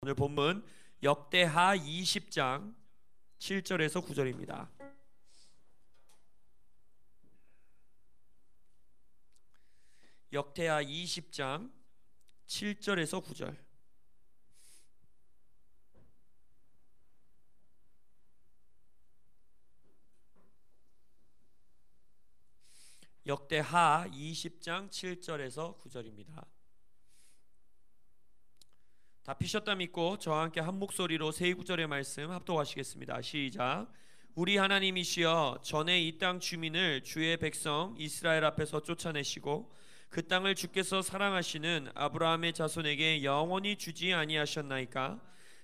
오늘 본문 역대하 20장 7절에서 9절입니다. 역대하 20장 7절에서 9절. 역대하 20장 7절에서 9절입니다. 다 피셨다 믿고 저와 함께 한 목소리로 세 구절의 말씀 합독하시겠습니다. 시작. 우리 하나님이시여, 전에 이 땅 주민을 주의 백성 이스라엘 앞에서 쫓아내시고 그 땅을 주께서 사랑하시는 아브라함의 자손에게 영원히 주지 아니하셨나이까?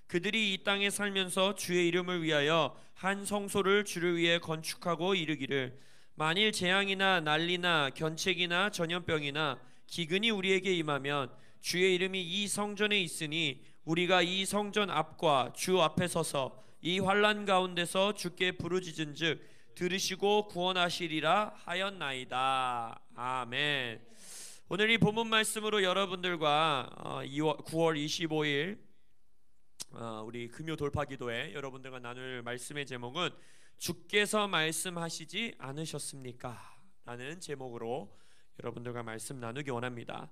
그들이 이 땅에 살면서 주의 이름을 위하여 한 성소를 주를 위해 건축하고 이르기를, 만일 재앙이나 난리나 견책이나 전염병이나 기근이 우리에게 임하면 주의 이름이 이 성전에 있으니 우리가 이 성전 앞과 주 앞에 서서 이 환난 가운데서 주께 부르짖은즉 들으시고 구원하시리라 하였나이다. 아멘. 오늘 이 본문 말씀으로 여러분들과 9월 25일 우리 금요 돌파 기도회 여러분들과 나눌 말씀의 제목은 주께서 말씀하시지 않으셨습니까? 라는 제목으로 여러분들과 말씀 나누기 원합니다.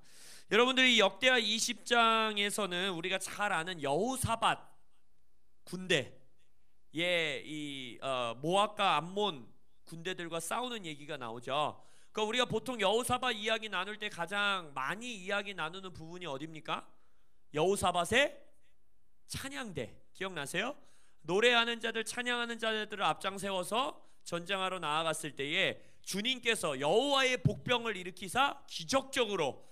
여러분들이 역대하 20장에서는 우리가 잘 아는 여호사밧 군대의 이 모압과 암몬 군대들과 싸우는 얘기가 나오죠. 그러니까 우리가 보통 여호사밧 이야기 나눌 때 가장 많이 이야기 나누는 부분이 어디입니까? 여호사밧의 찬양대. 기억나세요? 노래하는 자들, 찬양하는 자들을 앞장 세워서 전쟁하러 나아갔을 때에 주님께서 여호와의 복병을 일으키사 기적적으로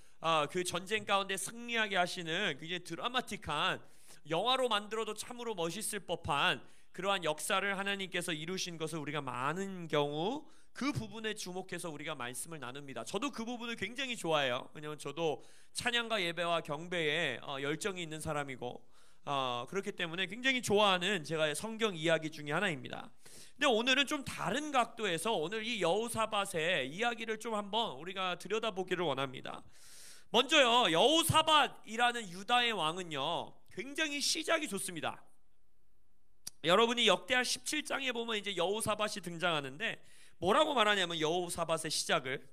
그 전쟁 가운데 승리하게 하시는 굉장히 드라마틱한, 영화로 만들어도 참으로 멋있을 법한 그러한 역사를 하나님께서 이루신 것을 우리가 많은 경우 그 부분에 주목해서 우리가 말씀을 나눕니다. 저도 그 부분을 굉장히 좋아해요. 왜냐하면 저도 찬양과 예배와 경배에 열정이 있는 사람이고 그렇기 때문에 굉장히 좋아하는 제가 성경 이야기 중에 하나입니다. 근데 오늘은 좀 다른 각도에서 오늘 이 여호사밧의 이야기를 좀 한번 우리가 들여다보기를 원합니다. 먼저요, 여호사밧이라는 유다의 왕은요 굉장히 시작이 좋습니다. 여러분이 역대하 17장에 보면 이제 여호사밧이 등장하는데 뭐라고 말하냐면, 여호사밧의 시작을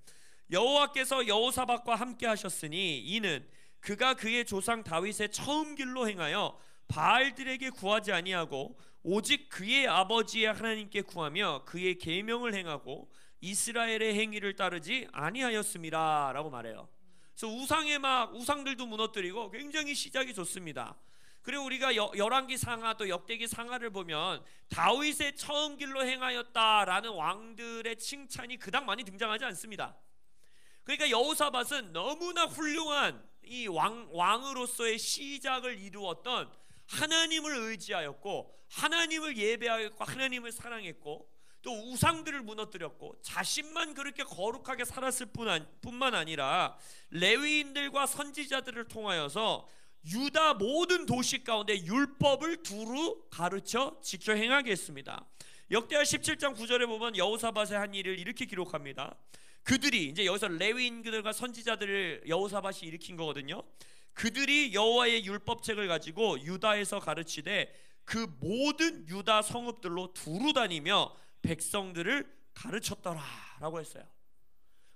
여호와께서 여호사밧과 함께 하셨으니 이는 그가 그의 조상 다윗의 처음 길로 행하여 바알들에게 구하지 아니하고 오직 그의 아버지의 하나님께 구하며 그의 계명을 행하고 이스라엘의 행위를 따르지 아니하였음이라 라고 말해요. 그래서 우상들도 무너뜨리고 굉장히 시작이 좋습니다. 그리고 우리가 열왕기 상하 또 역대기 상하를 보면 다윗의 처음 길로 행하였다라는 왕들의 칭찬이 그닥 많이 등장하지 않습니다. 그러니까 여호사밧은 너무나 훌륭한 이 왕으로서의 시작을 이루었던, 하나님을 의지하였고 하나님을 예배하였고 하나님을 사랑했고 또 우상들을 무너뜨렸고 자신만 그렇게 거룩하게 살았을 뿐만 아니라 레위인들과 선지자들을 통하여서 유다 모든 도시 가운데 율법을 두루 가르쳐 지켜 행하게 했습니다. 역대하 17장 9절에 보면 여호사밧의 한 일을 이렇게 기록합니다. 그들이, 이제 여기서 레위인들과 선지자들을 여호사밧이 일으킨 거거든요. 그들이 여호와의 율법책을 가지고 유다에서 가르치되 그 모든 유다 성읍들로 두루 다니며 백성들을 가르쳤더라 라고 했어요.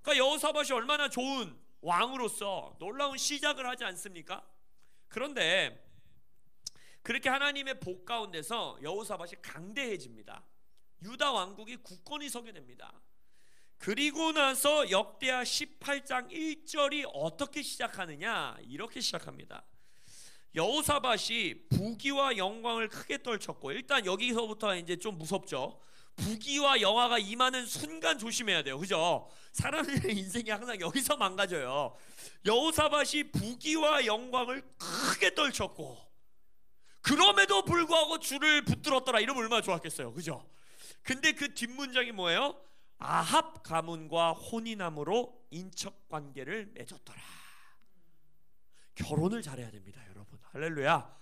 그러니까 여호사밧이 얼마나 좋은 왕으로서 놀라운 시작을 하지 않습니까? 그런데 그렇게 하나님의 복 가운데서 여호사밧이 강대해집니다. 유다 왕국이 굳건히 서게 됩니다. 그리고 나서 역대하 18장 1절이 어떻게 시작하느냐, 이렇게 시작합니다. 여호사밧이 부귀와 영광을 크게 떨쳤고, 일단 여기서부터 이제 좀 무섭죠. 부귀와 영화가 임하는 순간 조심해야 돼요. 그죠? 사람의 인생이 항상 여기서 망가져요. 여호사밧이 부귀와 영광을 크게 떨쳤고 그럼에도 불구하고 주를 붙들었더라, 이러면 얼마나 좋았겠어요. 그죠? 근데 그 뒷문장이 뭐예요? 아합 가문과 혼인함으로 인척관계를 맺었더라. 결혼을 잘해야 됩니다, 여러분. 할렐루야.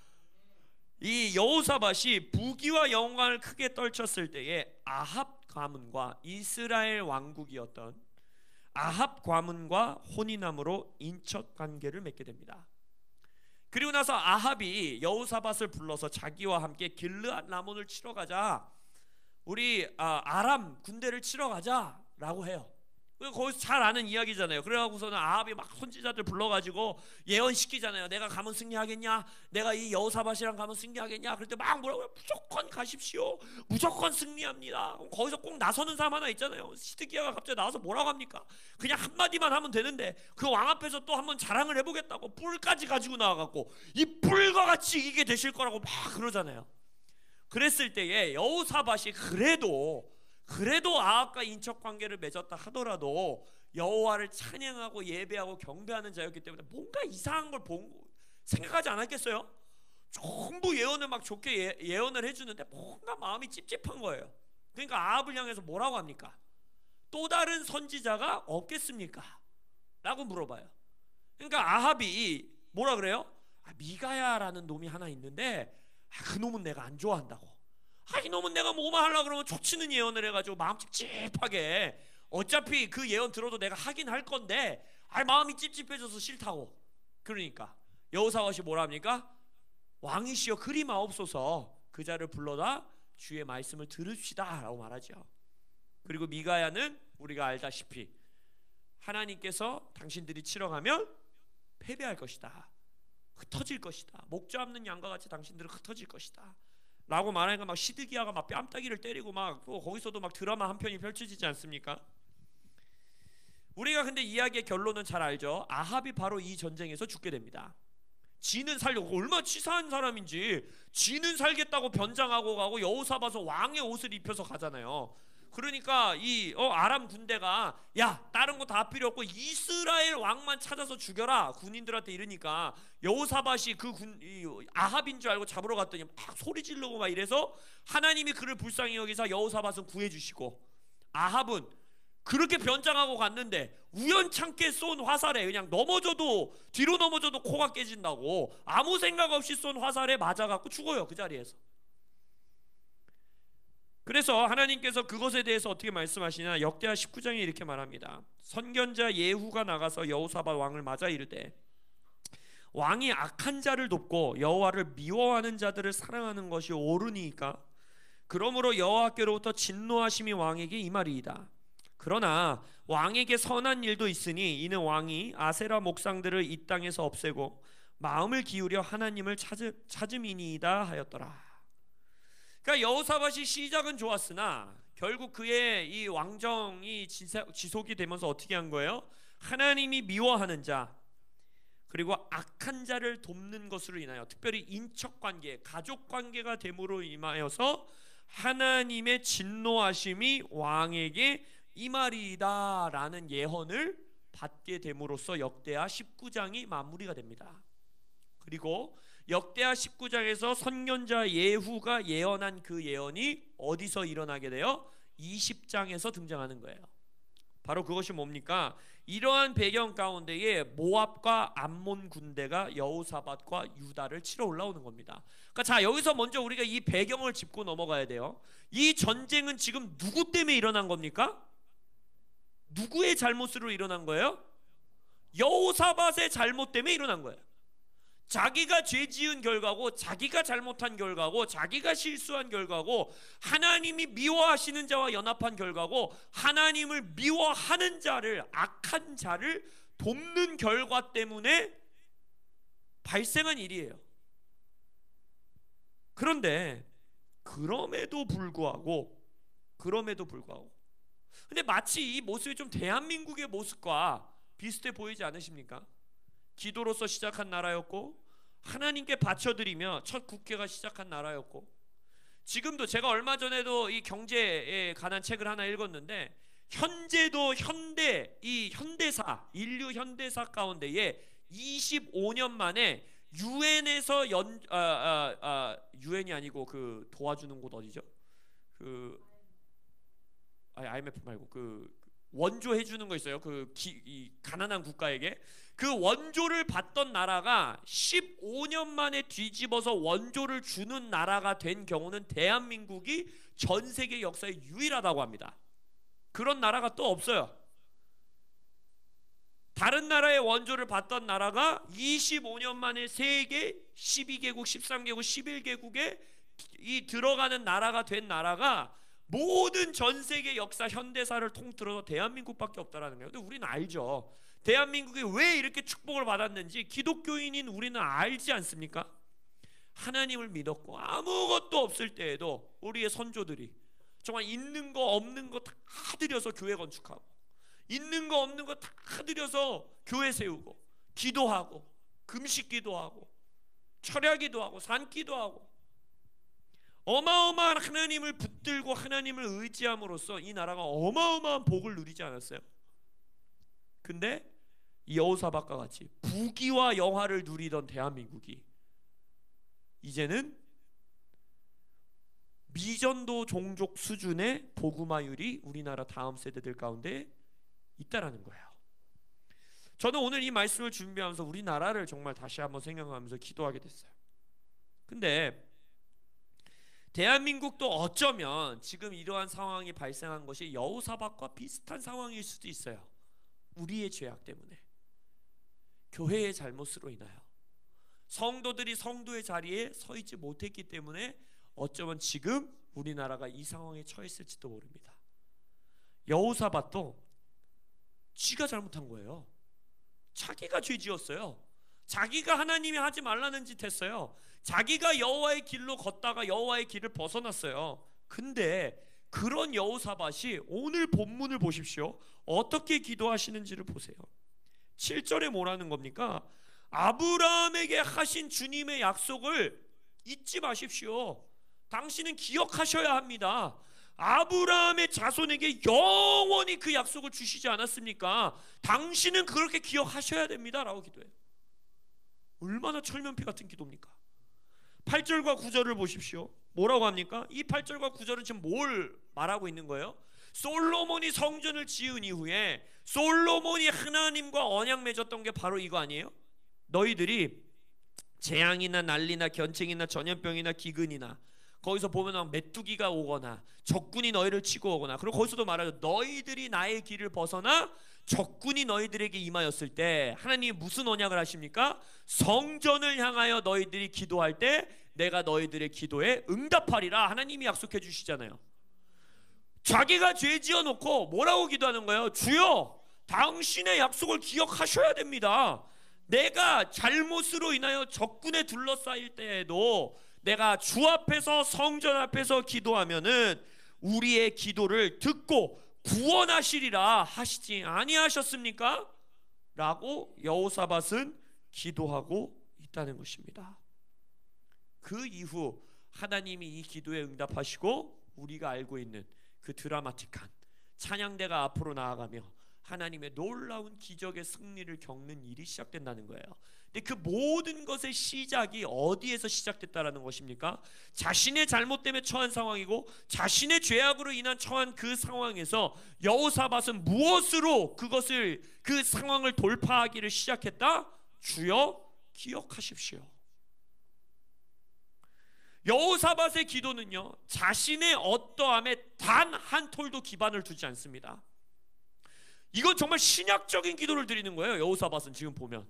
이 여호사밧이 부귀와 영광을 크게 떨쳤을 때에 아합 가문과 이스라엘 왕국이었던 아합 가문과 혼인함으로 인척관계를 맺게 됩니다. 그리고 나서 아합이 여호사밧을 불러서 자기와 함께 길르앗 라몬을 치러 가자, 우리 아람 군대를 치러 가자라고 해요. 거기서 잘 아는 이야기잖아요. 그래가지고서는 아합이 막 선지자들 불러가지고 예언시키잖아요. 내가 가면 승리하겠냐? 내가 이 여호사밧이랑 가면 승리하겠냐? 그럴 때 막 뭐라고 해요? 무조건 가십시오. 무조건 승리합니다. 거기서 꼭 나서는 사람 하나 있잖아요. 시드기야가 갑자기 나와서 뭐라고 합니까? 그냥 한마디만 하면 되는데 그 왕 앞에서 또 한번 자랑을 해보겠다고 뿔까지 가지고 나와갖고 이 뿔과 같이 이기게 되실 거라고 막 그러잖아요. 그랬을 때에 여호사밧이 그래도 아합과 인척 관계를 맺었다 하더라도 여호와를 찬양하고 예배하고 경배하는 자였기 때문에 뭔가 이상한 걸 생각하지 않았겠어요? 전부 예언을 막 좋게 예언을 해주는데 뭔가 마음이 찝찝한 거예요. 그러니까 아합을 향해서 뭐라고 합니까? 또 다른 선지자가 없겠습니까? 라고 물어봐요. 그러니까 아합이 뭐라 그래요? 미가야라는 놈이 하나 있는데 그 놈은 내가 안 좋아한다고. 이놈은 내가 뭐만 하려고 그러면 족치는 예언을 해가지고 마음 찝찝하게, 어차피 그 예언 들어도 내가 하긴 할 건데 마음이 찝찝해져서 싫다고. 그러니까 여호사밧이 뭐라 합니까? 왕이시여 그리 마옵소서, 그 자를 불러다 주의 말씀을 들읍시다 라고 말하죠. 그리고 미가야는 우리가 알다시피 하나님께서 당신들이 치러 가면 패배할 것이다, 흩어질 것이다, 목자 없는 양과 같이 당신들은 흩어질 것이다 라고 말하니까 막 시드기야가 막 뺨따기를 때리고 막 또 거기서도 막 드라마 한 편이 펼쳐지지 않습니까? 우리가 근데 이야기의 결론은 잘 알죠. 아합이 바로 이 전쟁에서 죽게 됩니다. 지는 살려고, 얼마나 치사한 사람인지 지는 살겠다고 변장하고 가고 여호사밧은 왕의 옷을 입혀서 가잖아요. 그러니까 이 아람 군대가 야 다른 거 다 필요 없고 이스라엘 왕만 찾아서 죽여라 군인들한테 이러니까 여호사밧이 아합인 줄 알고 잡으러 갔더니 막 소리 지르고 막 이래서 하나님이 그를 불쌍히 여기서 여호사밧은 구해주시고, 아합은 그렇게 변장하고 갔는데 우연찮게 쏜 화살에 그냥 뒤로 넘어져도 코가 깨진다고 아무 생각 없이 쏜 화살에 맞아갖고 죽어요, 그 자리에서. 그래서 하나님께서 그것에 대해서 어떻게 말씀하시냐, 역대하 19장에 이렇게 말합니다. 선견자 예후가 나가서 여호사밧 왕을 맞아 이르되, 왕이 악한 자를 돕고 여호와를 미워하는 자들을 사랑하는 것이 옳으니까 그러므로 여호와께로부터 진노하심이 왕에게 임하리이다. 그러나 왕에게 선한 일도 있으니 이는 왕이 아세라 목상들을 이 땅에서 없애고 마음을 기울여 하나님을 찾음이니이다 하였더라. 그러니까 여호사밧이 시작은 좋았으나 결국 그의 이 왕정이 지속이 되면서 어떻게 한 거예요? 하나님이 미워하는 자 그리고 악한 자를 돕는 것으로 인하여, 특별히 인척관계, 가족관계가 됨으로 임하여서 하나님의 진노하심이 왕에게 임하리이다 라는 예언을 받게 됨으로써 역대하 19장이 마무리가 됩니다. 그리고 역대하 19장에서 선견자 예후가 예언한 그 예언이 어디서 일어나게 돼요? 20장에서 등장하는 거예요. 바로 그것이 뭡니까? 이러한 배경 가운데에 모압과 암몬 군대가 여호사밧과 유다를 치러 올라오는 겁니다. 그러니까 자, 여기서 먼저 우리가 이 배경을 짚고 넘어가야 돼요. 이 전쟁은 지금 누구 때문에 일어난 겁니까? 누구의 잘못으로 일어난 거예요? 여호사밧의 잘못 때문에 일어난 거예요. 자기가 죄 지은 결과고, 자기가 잘못한 결과고, 자기가 실수한 결과고, 하나님이 미워하시는 자와 연합한 결과고, 하나님을 미워하는 자를, 악한 자를 돕는 결과 때문에 발생한 일이에요. 그런데 그럼에도 불구하고 근데 마치 이 모습이 좀 대한민국의 모습과 비슷해 보이지 않으십니까? 기도로서 시작한 나라였고 하나님께 바쳐드리며 첫 국회가 시작한 나라였고, 지금도 제가 얼마 전에도 이 경제에 관한 책을 하나 읽었는데, 현재도 인류 현대사 가운데에 25년 만에 유엔에서 유엔이 아니고 그 도와주는 곳 어디죠? IMF 말고 원조 해주는 거 있어요. 이 가난한 국가에게 그 원조를 받던 나라가 15년 만에 뒤집어서 원조를 주는 나라가 된 경우는 대한민국이 전 세계 역사에 유일하다고 합니다. 그런 나라가 또 없어요. 다른 나라의 원조를 받던 나라가 25년 만에 세계 12개국, 13개국, 11개국에 이 들어가는 나라가 된 나라가 모든 전 세계 역사 현대사를 통틀어서 대한민국밖에 없다라는 거예요. 근데 우리는 알죠. 대한민국이 왜 이렇게 축복을 받았는지 기독교인인 우리는 알지 않습니까? 하나님을 믿었고 아무것도 없을 때에도 우리의 선조들이 정말 있는 거 없는 거 다 드려서 교회 건축하고, 있는 거 없는 거 다 드려서 교회 세우고, 기도하고, 금식 기도하고, 철야 기도하고, 산 기도하고, 어마어마한 하나님을 붙들고 하나님을 의지함으로써 이 나라가 어마어마한 복을 누리지 않았어요? 근데 여호사밧과 같이 부귀와 영화를 누리던 대한민국이 이제는 미전도 종족 수준의 복음화율이 우리나라 다음 세대들 가운데 있다라는 거예요. 저는 오늘 이 말씀을 준비하면서 우리나라를 정말 다시 한번 생각하면서 기도하게 됐어요. 근데 대한민국도 어쩌면 지금 이러한 상황이 발생한 것이 여호사밧과 비슷한 상황일 수도 있어요. 우리의 죄악 때문에, 교회의 잘못으로 인하여 성도들이 성도의 자리에 서 있지 못했기 때문에 어쩌면 지금 우리나라가 이 상황에 처했을지도 모릅니다. 여호사밧도 지가 잘못한 거예요. 자기가 죄 지었어요. 자기가 하나님이 하지 말라는 짓 했어요. 자기가 여호와의 길로 걷다가 여호와의 길을 벗어났어요. 근데 그런 여호사밧이 오늘 본문을 보십시오. 어떻게 기도하시는지를 보세요. 7절에 뭐라는 겁니까? 아브라함에게 하신 주님의 약속을 잊지 마십시오. 당신은 기억하셔야 합니다. 아브라함의 자손에게 영원히 그 약속을 주시지 않았습니까? 당신은 그렇게 기억하셔야 됩니다 라고 기도해요. 얼마나 철면피 같은 기도입니까? 8절과 9절을 보십시오. 뭐라고 합니까? 이 8절과 9절은 지금 뭘 말하고 있는 거예요? 솔로몬이 성전을 지은 이후에 솔로몬이 하나님과 언약 맺었던 게 바로 이거 아니에요? 너희들이 재앙이나 난리나 견책이나 전염병이나 기근이나, 거기서 보면 막 메뚜기가 오거나 적군이 너희를 치고 오거나, 그리고 거기서도 말하죠. 너희들이 나의 길을 벗어나 적군이 너희들에게 임하였을 때 하나님이 무슨 언약을 하십니까? 성전을 향하여 너희들이 기도할 때 내가 너희들의 기도에 응답하리라 하나님이 약속해 주시잖아요. 자기가 죄 지어놓고 뭐라고 기도하는 거예요? 주여, 당신의 약속을 기억하셔야 됩니다. 내가 잘못으로 인하여 적군에 둘러싸일 때에도 내가 주 앞에서, 성전 앞에서 기도하면은 우리의 기도를 듣고 구원하시리라 하시지 아니하셨습니까? 라고 여호사밧은 기도하고 있다는 것입니다. 그 이후 하나님이 이 기도에 응답하시고 우리가 알고 있는 그 드라마틱한 찬양대가 앞으로 나아가며 하나님의 놀라운 기적의 승리를 겪는 일이 시작된다는 거예요. 근데 그 모든 것의 시작이 어디에서 시작됐다라는 것입니까? 자신의 잘못 때문에 처한 상황이고 자신의 죄악으로 인한 처한 그 상황에서 여호사밧은 무엇으로 그 상황을 돌파하기를 시작했다? 주여 기억하십시오. 여호사밧의 기도는요, 자신의 어떠함에 단 한 톨도 기반을 두지 않습니다. 이건 정말 신약적인 기도를 드리는 거예요. 여호사밧은 지금 보면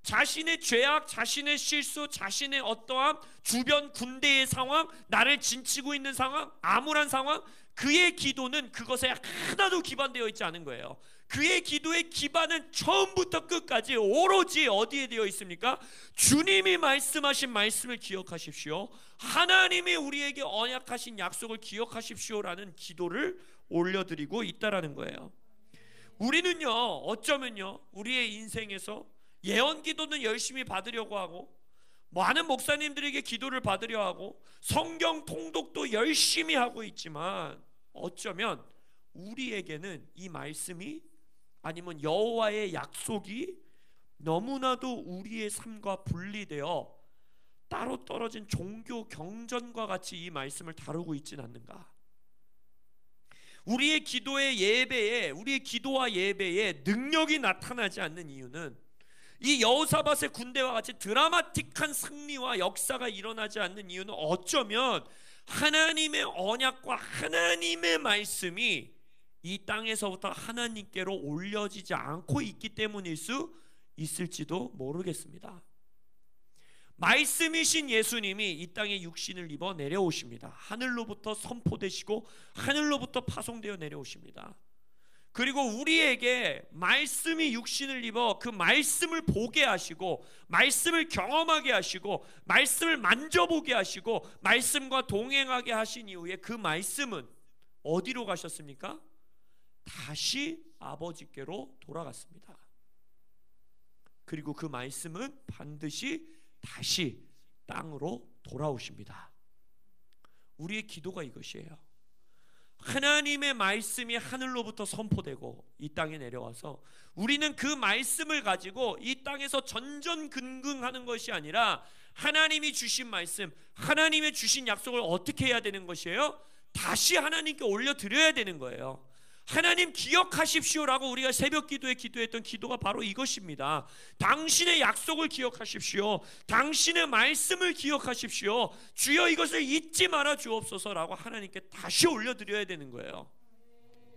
자신의 죄악, 자신의 실수, 자신의 어떠함, 주변 군대의 상황, 나를 진치고 있는 상황, 암울한 상황, 그의 기도는 그것에 하나도 기반되어 있지 않은 거예요. 그의 기도의 기반은 처음부터 끝까지 오로지 어디에 되어 있습니까? 주님이 말씀하신 말씀을 기억하십시오. 하나님이 우리에게 언약하신 약속을 기억하십시오라는 기도를 올려드리고 있다라는 거예요. 우리는요, 어쩌면요, 우리의 인생에서 예언 기도는 열심히 받으려고 하고, 많은 목사님들에게 기도를 받으려 하고, 성경 통독도 열심히 하고 있지만 어쩌면 우리에게는 이 말씀이, 아니면 여호와의 약속이 너무나도 우리의 삶과 분리되어 따로 떨어진 종교 경전과 같이 이 말씀을 다루고 있지는 않는가? 우리의 기도의 예배에, 우리의 기도와 예배에 능력이 나타나지 않는 이유는 이 여호사밧의 군대와 같이 드라마틱한 승리와 역사가 일어나지 않는 이유는 어쩌면 하나님의 언약과 하나님의 말씀이 이 땅에서부터 하나님께로 올려지지 않고 있기 때문일 수 있을지도 모르겠습니다. 말씀이신 예수님이 이 땅에 육신을 입어 내려오십니다. 하늘로부터 선포되시고 하늘로부터 파송되어 내려오십니다. 그리고 우리에게 말씀이 육신을 입어 그 말씀을 보게 하시고 말씀을 경험하게 하시고 말씀을 만져보게 하시고 말씀과 동행하게 하신 이후에 그 말씀은 어디로 가셨습니까? 다시 아버지께로 돌아갔습니다. 그리고 그 말씀은 반드시 다시 땅으로 돌아오십니다. 우리의 기도가 이것이에요. 하나님의 말씀이 하늘로부터 선포되고 이 땅에 내려와서 우리는 그 말씀을 가지고 이 땅에서 전전긍긍하는 것이 아니라 하나님이 주신 말씀, 하나님의 주신 약속을 어떻게 해야 되는 것이에요? 다시 하나님께 올려드려야 되는 거예요. 하나님 기억하십시오라고 우리가 새벽 기도에 기도했던 기도가 바로 이것입니다. 당신의 약속을 기억하십시오. 당신의 말씀을 기억하십시오. 주여 이것을 잊지 말아 주옵소서라고 하나님께 다시 올려드려야 되는 거예요.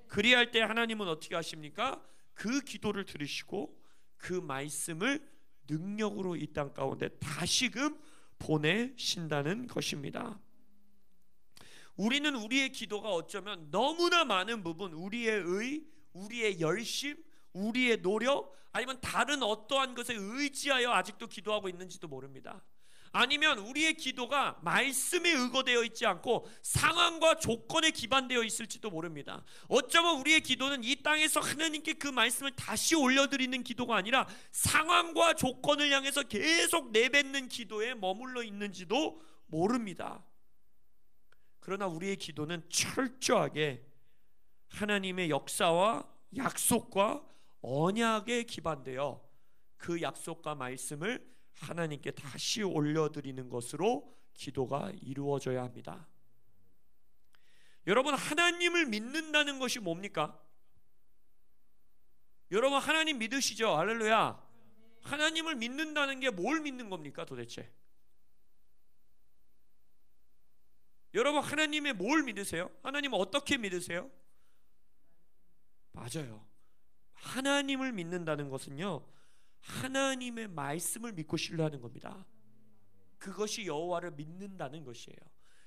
그리할 때 하나님은 어떻게 하십니까? 그 기도를 들으시고 그 말씀을 능력으로 이 땅 가운데 다시금 보내신다는 것입니다. 우리는 우리의 기도가 어쩌면 너무나 많은 부분, 우리의 의, 우리의 열심, 우리의 노력, 아니면 다른 어떠한 것에 의지하여 아직도 기도하고 있는지도 모릅니다. 아니면 우리의 기도가 말씀에 의거되어 있지 않고 상황과 조건에 기반되어 있을지도 모릅니다. 어쩌면 우리의 기도는 이 땅에서 하나님께 그 말씀을 다시 올려드리는 기도가 아니라 상황과 조건을 향해서 계속 내뱉는 기도에 머물러 있는지도 모릅니다. 그러나 우리의 기도는 철저하게 하나님의 역사와 약속과 언약에 기반되어 그 약속과 말씀을 하나님께 다시 올려드리는 것으로 기도가 이루어져야 합니다. 여러분, 하나님을 믿는다는 것이 뭡니까? 여러분, 하나님 믿으시죠? 할렐루야. 하나님을 믿는다는 게 뭘 믿는 겁니까 도대체? 여러분, 하나님의 뭘 믿으세요? 하나님을 어떻게 믿으세요? 맞아요. 하나님을 믿는다는 것은요, 하나님의 말씀을 믿고 신뢰하는 겁니다. 그것이 여호와를 믿는다는 것이에요.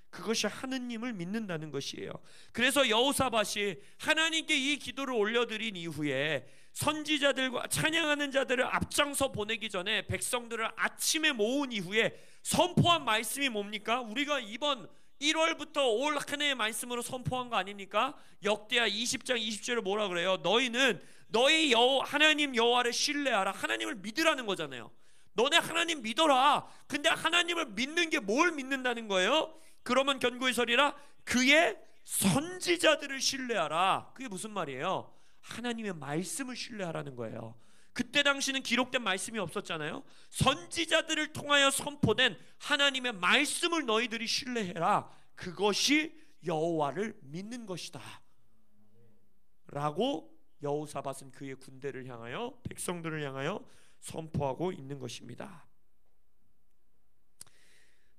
그것이 하느님을 믿는다는 것이에요. 그래서 여호사밧이 하나님께 이 기도를 올려드린 이후에 선지자들과 찬양하는 자들을 앞장서 보내기 전에 백성들을 아침에 모은 이후에 선포한 말씀이 뭡니까? 우리가 이번 1월부터 올 한 해의 말씀으로 선포한 거 아닙니까? 역대하 20장 20절에 뭐라 그래요? 너희는 너희 하나님 여호와를 신뢰하라. 하나님을 믿으라는 거잖아요. 너네 하나님 믿어라. 근데 하나님을 믿는 게 뭘 믿는다는 거예요? 그러면 견고히 서리라. 그의 선지자들을 신뢰하라. 그게 무슨 말이에요? 하나님의 말씀을 신뢰하라는 거예요. 그때 당시는 기록된 말씀이 없었잖아요. 선지자들을 통하여 선포된 하나님의 말씀을 너희들이 신뢰해라. 그것이 여호와를 믿는 것이다 라고 여호사밧은 그의 군대를 향하여, 백성들을 향하여 선포하고 있는 것입니다.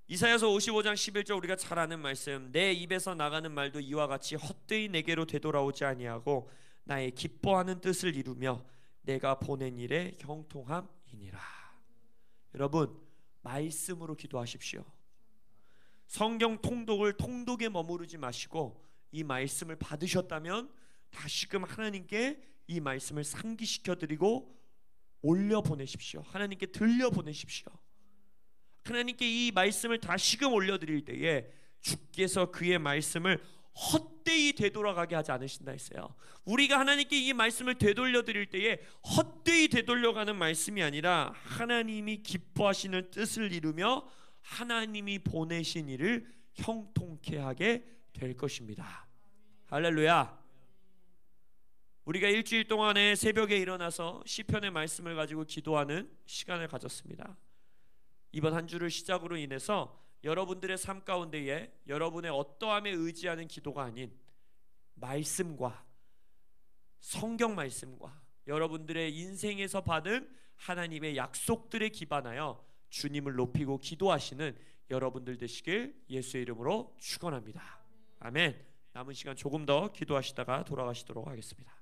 이사야서 55장 11절 우리가 잘 아는 말씀, 내 입에서 나가는 말도 이와 같이 헛되이 내게로 되돌아오지 아니하고 나의 기뻐하는 뜻을 이루며 내가 보낸 일에 형통함이니라. 여러분, 말씀으로 기도하십시오. 성경 통독을 통독에 머무르지 마시고 이 말씀을 받으셨다면 다시금 하나님께 이 말씀을 상기시켜 드리고 올려보내십시오. 하나님께 들려보내십시오. 하나님께 이 말씀을 다시금 올려드릴 때에 주께서 그의 말씀을 헛되이 되돌아가게 하지 않으신다 했어요. 우리가 하나님께 이 말씀을 되돌려 드릴 때에 헛되이 되돌려가는 말씀이 아니라 하나님이 기뻐하시는 뜻을 이루며 하나님이 보내신 일을 형통케 하게 될 것입니다. 할렐루야. 우리가 일주일 동안에 새벽에 일어나서 시편의 말씀을 가지고 기도하는 시간을 가졌습니다. 이번 한 주를 시작으로 인해서 여러분들의 삶 가운데에 여러분의 어떠함에 의지하는 기도가 아닌 말씀과 성경 말씀과 여러분들의 인생에서 받은 하나님의 약속들에 기반하여 주님을 높이고 기도하시는 여러분들 되시길 예수의 이름으로 축원합니다. 아멘. 남은 시간 조금 더 기도하시다가 돌아가시도록 하겠습니다.